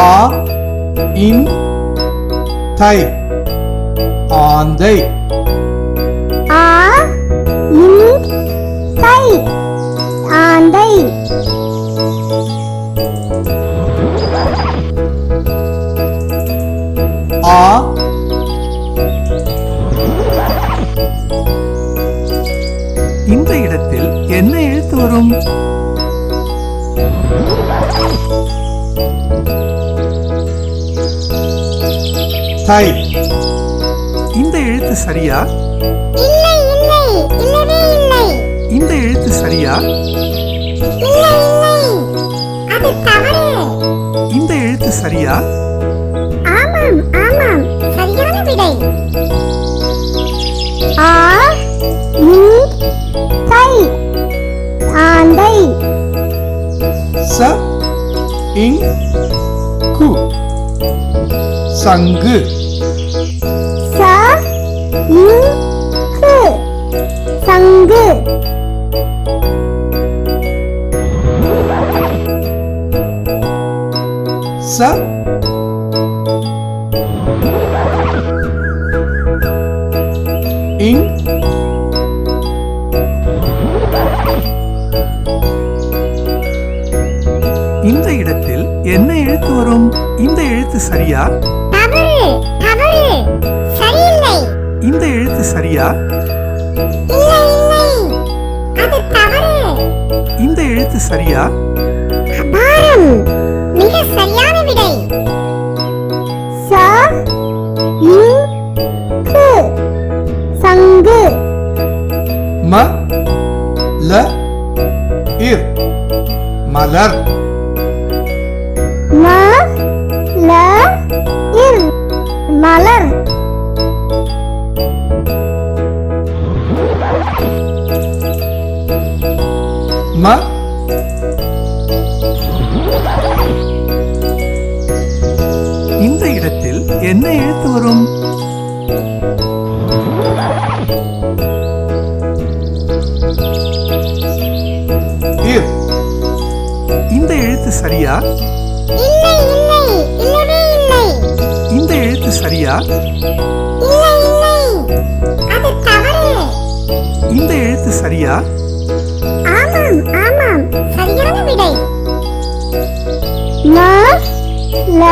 ஆ இன் தை ஆந்தை. ஆ இன் தை ஆந்தை. ஆ இந்த இடத்தில் என்ன எழுத்து வரும்? தை. இந்த எழுத்து சரியா? இல்லை இல்லை இல்லவே இல்லை. இந்த எழுத்து சரியா? இல்லை இல்லை அது தவறு. இந்த எழுத்து சரியா? ஆமாம் ஆமாம் சரியான விடை. ஆ இன் தை ஆந்தை. ச இங் கு சங்கு. ச இன் கு சங்கு. ச இங் இந்த இடத்தில் என்ன எழுத்து வரும்? இந்த எழுத்து சரியா? தவறு தவறு சரியில்லை. இந்த எழுத்து சரியா? இல்லை இல்லை அது தவறு. இந்த எழுத்து சரியா? அபாரம் மிக சரியான விடை. ச இன் கு சங்கு. ம ல இர் மலர். ம ல இர் மலர். ம இந்த இடத்தில் என்ன எழுத்து வரும்? இர். இந்த எழுத்து சரியா? இல்லை இல்லை இல்லவே இல்லை. இந்த எழுத்து சரியா? இல்லை இல்லை அது தவறு. இந்த எழுத்து சரியா? ஆமாம் ஆமாம் சரியான விடை. ம ல